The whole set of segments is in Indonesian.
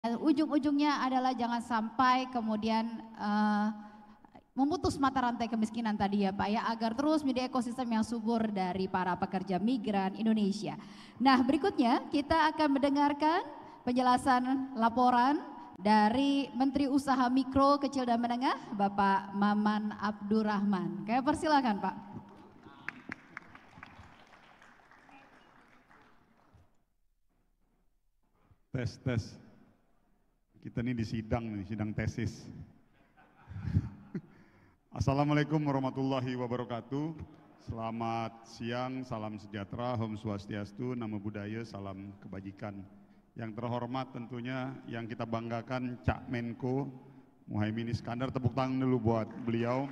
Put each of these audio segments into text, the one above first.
ujung-ujungnya adalah jangan sampai kemudian memutus mata rantai kemiskinan tadi ya Pak ya, agar terus menjadi ekosistem yang subur dari para pekerja migran Indonesia. Nah, berikutnya kita akan mendengarkan penjelasan laporan dari Menteri Usaha Mikro, Kecil dan Menengah, Bapak Maman Abdurrahman. Kami persilakan Pak. Tes. Kita ini di sidang tesis. Assalamualaikum warahmatullahi wabarakatuh. Selamat siang, salam sejahtera, Om Swastiastu, Namo Buddhaya, salam kebajikan. Yang terhormat tentunya yang kita banggakan Cak Menko Muhaimin Iskandar, tepuk tangan dulu buat beliau.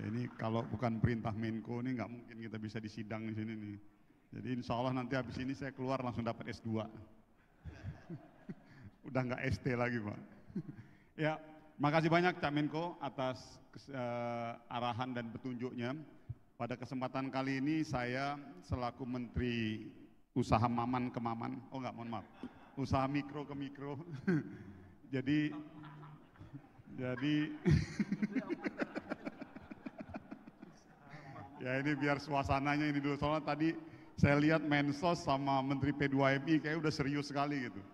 Ya, ini kalau bukan perintah Menko ini nggak mungkin kita bisa disidang di sini nih. Jadi insya Allah nanti habis ini saya keluar langsung dapat S2. Udah nggak ST lagi Pak. Ya, makasih banyak Cak Menko atas arahan dan petunjuknya. Pada kesempatan kali ini saya selaku Menteri Usaha Maman ke Maman, Usaha Mikro ke Mikro. jadi ya ini biar suasananya ini dulu, soalnya tadi saya lihat Mensos sama Menteri P2MI kayak udah serius sekali gitu.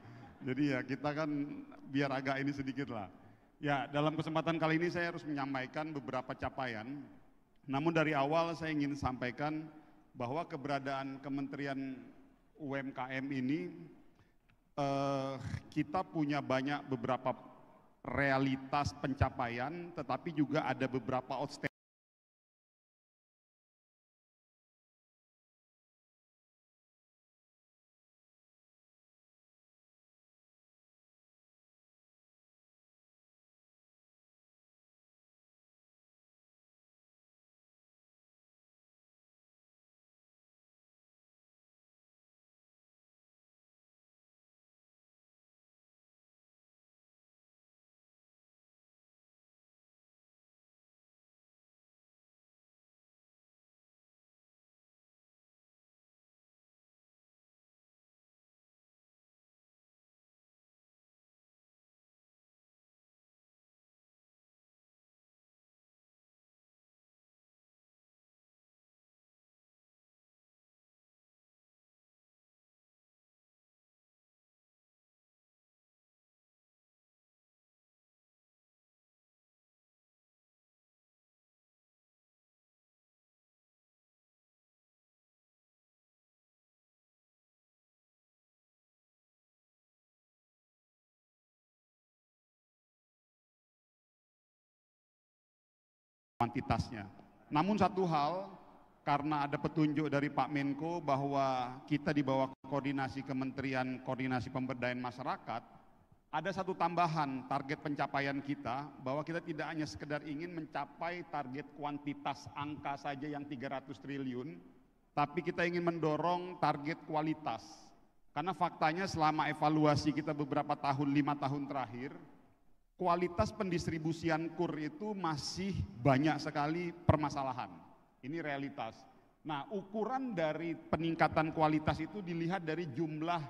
Jadi ya kita kan biar agak ini sedikit lah. Ya, dalam kesempatan kali ini saya harus menyampaikan beberapa capaian. Namun dari awal saya ingin sampaikan bahwa keberadaan Kementerian UMKM ini kita punya banyak beberapa realitas pencapaian, tetapi juga ada beberapa outstanding kuantitasnya. Namun satu hal, karena ada petunjuk dari Pak Menko bahwa kita di bawah koordinasi Kementerian Koordinasi Pemberdayaan Masyarakat, ada satu tambahan target pencapaian kita, bahwa kita tidak hanya sekedar ingin mencapai target kuantitas angka saja yang 300 triliun, tapi kita ingin mendorong target kualitas. Karena faktanya selama evaluasi kita beberapa tahun, 5 tahun terakhir, kualitas pendistribusian KUR itu masih banyak sekali permasalahan. Ini realitas. Nah, ukuran dari peningkatan kualitas itu dilihat dari jumlah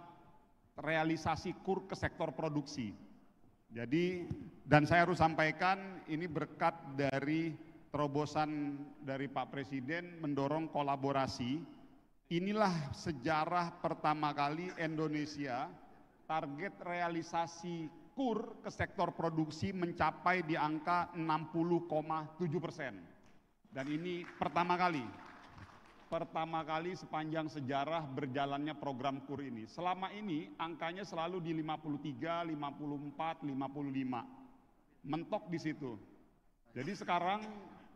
realisasi KUR ke sektor produksi. Jadi, dan saya harus sampaikan ini berkat dari terobosan dari Pak Presiden mendorong kolaborasi. Inilah sejarah pertama kali Indonesia target realisasi KUR ke sektor produksi mencapai di angka 60,7%. Dan ini pertama kali sepanjang sejarah berjalannya program KUR ini. Selama ini angkanya selalu di 53, 54, 55. Mentok di situ. Jadi sekarang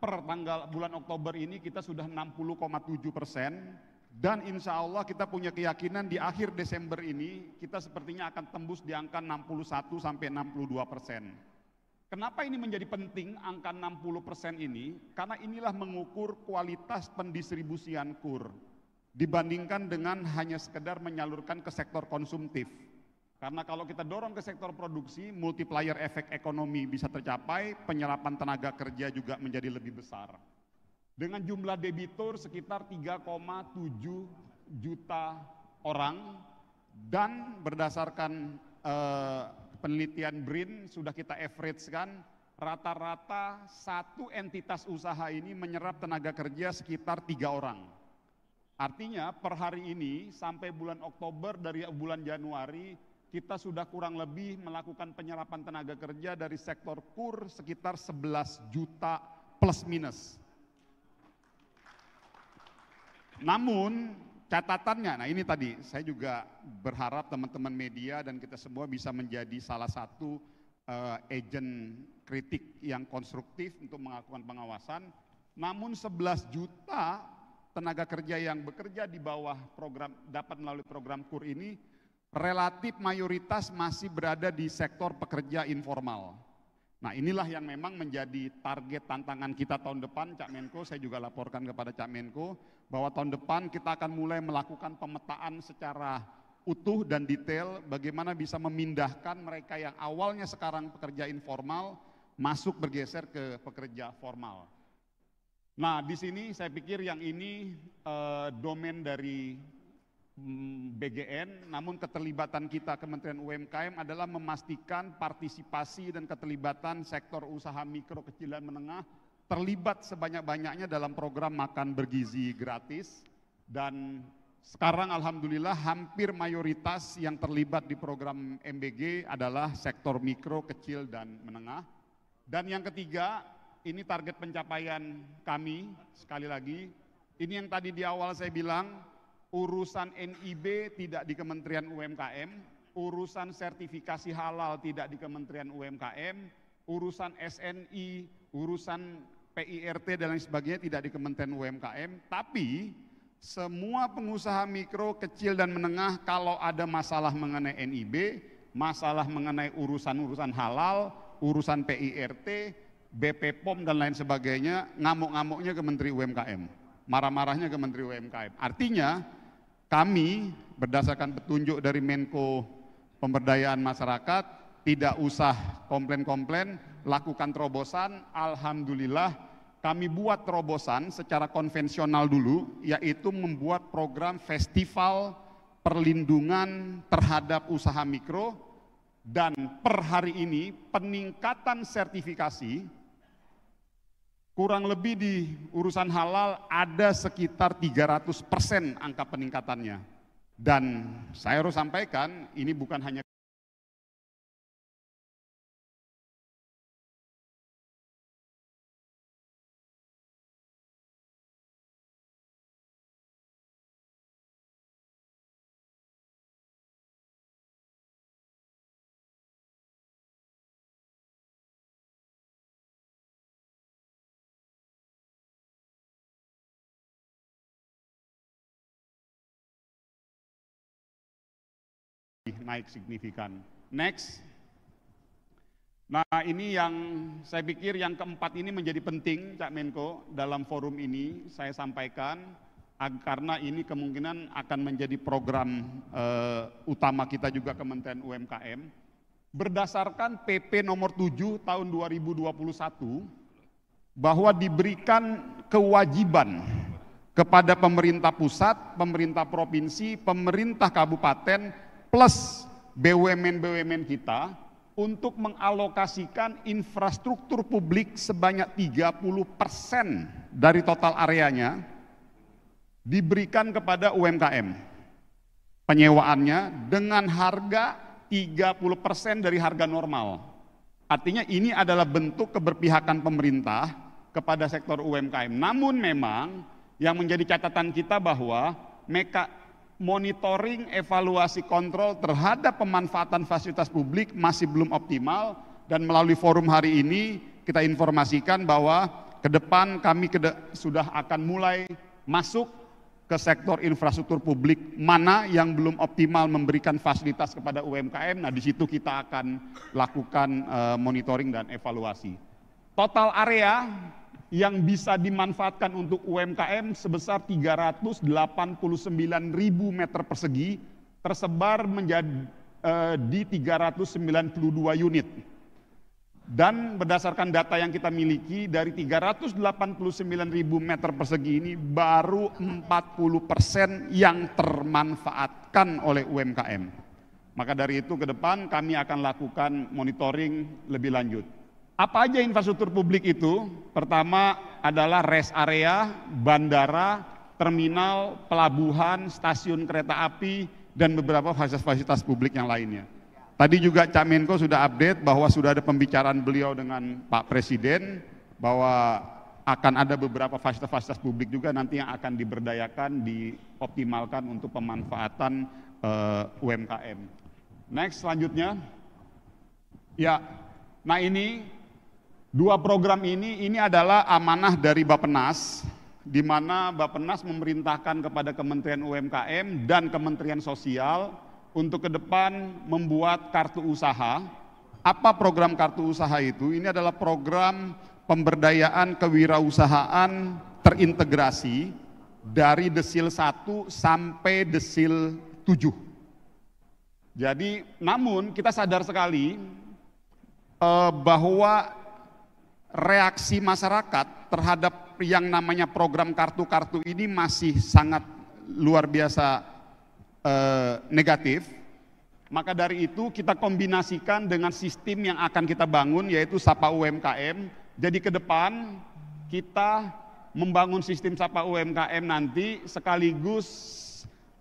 per bulan Oktober ini kita sudah 60,7%. Dan insya Allah kita punya keyakinan di akhir Desember ini kita sepertinya akan tembus di angka 61 sampai 62%. Kenapa ini menjadi penting angka 60% ini? Karena inilah mengukur kualitas pendistribusian KUR dibandingkan dengan hanya sekedar menyalurkan ke sektor konsumtif. Karena kalau kita dorong ke sektor produksi, multiplier efek ekonomi bisa tercapai, penyerapan tenaga kerja juga menjadi lebih besar. Dengan jumlah debitur sekitar 3,7 juta orang, Dan berdasarkan penelitian BRIN sudah kita average-kan, rata-rata satu entitas usaha ini menyerap tenaga kerja sekitar 3 orang. Artinya per hari ini sampai bulan Oktober dari bulan Januari kita sudah kurang lebih melakukan penyerapan tenaga kerja dari sektor KUR sekitar 11 juta plus minus. Namun catatannya, nah ini tadi saya juga berharap teman-teman media dan kita semua bisa menjadi salah satu agent kritik yang konstruktif untuk melakukan pengawasan. Namun 11 juta tenaga kerja yang bekerja di bawah program dapat melalui program KUR ini relatif mayoritas masih berada di sektor pekerja informal. Nah inilah yang memang menjadi target tantangan kita tahun depan, Cak Menko. Saya juga laporkan kepada Cak Menko bahwa tahun depan kita akan mulai melakukan pemetaan secara utuh dan detail bagaimana bisa memindahkan mereka yang awalnya sekarang pekerja informal masuk bergeser ke pekerja formal. Nah di sini saya pikir yang ini domain dari BGN, namun keterlibatan kita Kementerian UMKM adalah memastikan partisipasi dan keterlibatan sektor usaha mikro, kecil dan menengah terlibat sebanyak-banyaknya dalam program makan bergizi gratis. Dan sekarang alhamdulillah hampir mayoritas yang terlibat di program MBG adalah sektor mikro, kecil dan menengah. Dan yang ketiga, ini target pencapaian kami, sekali lagi, ini yang tadi di awal saya bilang, urusan NIB tidak di Kementerian UMKM, urusan sertifikasi halal tidak di Kementerian UMKM, urusan SNI, urusan PIRT dan lain sebagainya tidak di Kementerian UMKM, tapi semua pengusaha mikro, kecil dan menengah kalau ada masalah mengenai NIB, masalah mengenai urusan-urusan halal, urusan PIRT, BP POM dan lain sebagainya, ngamuk-ngamuknya ke Menteri UMKM, marah-marahnya ke Menteri UMKM. Artinya kami berdasarkan petunjuk dari Menko Pemberdayaan Masyarakat tidak usah komplain-komplain, lakukan terobosan. Alhamdulillah kami buat terobosan secara konvensional dulu, yaitu membuat program festival perlindungan terhadap usaha mikro, dan per hari ini peningkatan sertifikasi kurang lebih di urusan halal ada sekitar 300% angka peningkatannya. Dan saya harus sampaikan ini bukan hanya naik signifikan. Next. Nah ini yang saya pikir yang keempat ini menjadi penting Cak Menko dalam forum ini saya sampaikan karena ini kemungkinan akan menjadi program utama kita juga Kementerian UMKM. Berdasarkan PP nomor 7 tahun 2021 bahwa diberikan kewajiban kepada pemerintah pusat, pemerintah provinsi, pemerintah kabupaten plus BUMN-BUMN kita untuk mengalokasikan infrastruktur publik sebanyak 30% dari total areanya diberikan kepada UMKM. Penyewaannya dengan harga 30% dari harga normal. Artinya ini adalah bentuk keberpihakan pemerintah kepada sektor UMKM. Namun memang yang menjadi catatan kita bahwa monitoring, evaluasi, kontrol terhadap pemanfaatan fasilitas publik masih belum optimal, dan melalui forum hari ini kita informasikan bahwa ke depan kami sudah akan mulai masuk ke sektor infrastruktur publik mana yang belum optimal memberikan fasilitas kepada UMKM. Nah di situ kita akan lakukan monitoring dan evaluasi. Total area yang bisa dimanfaatkan untuk UMKM sebesar 389.000 meter persegi tersebar menjadi di 392 unit. Dan berdasarkan data yang kita miliki, dari 389.000 meter persegi ini baru 40% yang termanfaatkan oleh UMKM. Maka dari itu ke depan kami akan lakukan monitoring lebih lanjut. Apa aja infrastruktur publik itu? Pertama adalah rest area, bandara, terminal, pelabuhan, stasiun kereta api, dan beberapa fasilitas publik yang lainnya. Tadi juga Cak Menko sudah update bahwa sudah ada pembicaraan beliau dengan Pak Presiden bahwa akan ada beberapa fasilitas publik juga nanti yang akan diberdayakan, dioptimalkan untuk pemanfaatan UMKM. Next, selanjutnya. Ya, nah ini dua program ini adalah amanah dari Bappenas, di mana Bappenas memerintahkan kepada Kementerian UMKM dan Kementerian Sosial untuk ke depan membuat kartu usaha. Apa program kartu usaha itu? Ini adalah program pemberdayaan kewirausahaan terintegrasi dari desil 1 sampai desil 7. Jadi, namun kita sadar sekali bahwa reaksi masyarakat terhadap yang namanya program kartu-kartu ini masih sangat luar biasa negatif. Maka dari itu kita kombinasikan dengan sistem yang akan kita bangun, yaitu Sapa UMKM. Jadi ke depan kita membangun sistem Sapa UMKM nanti, sekaligus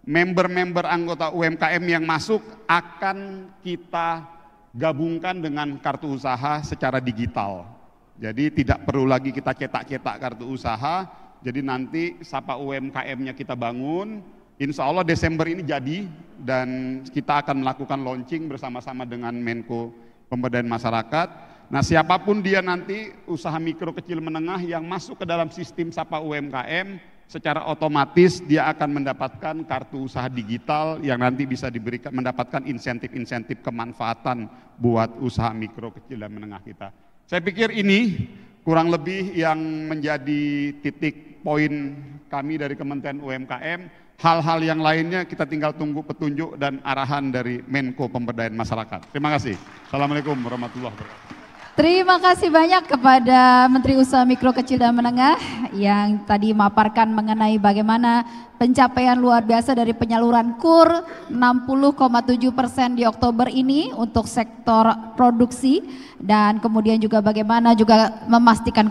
member-member anggota UMKM yang masuk akan kita gabungkan dengan kartu usaha secara digital. Jadi tidak perlu lagi kita cetak-cetak kartu usaha. Jadi nanti Sapa UMKM-nya kita bangun. Insya Allah Desember ini jadi, dan kita akan melakukan launching bersama-sama dengan Menko Pemberdayaan Masyarakat. Nah, siapapun dia nanti, usaha mikro kecil menengah yang masuk ke dalam sistem Sapa UMKM, secara otomatis dia akan mendapatkan kartu usaha digital yang nanti bisa diberikan, mendapatkan insentif-insentif kemanfaatan buat usaha mikro kecil dan menengah kita. Saya pikir ini kurang lebih yang menjadi titik poin kami dari Kementerian UMKM. Hal-hal yang lainnya kita tinggal tunggu petunjuk dan arahan dari Menko Pemberdayaan Masyarakat. Terima kasih. Assalamualaikum warahmatullahi wabarakatuh. Terima kasih banyak kepada Menteri Usaha Mikro Kecil dan Menengah yang tadi memaparkan mengenai bagaimana pencapaian luar biasa dari penyaluran KUR 60,7% di Oktober ini untuk sektor produksi, dan kemudian juga bagaimana juga memastikan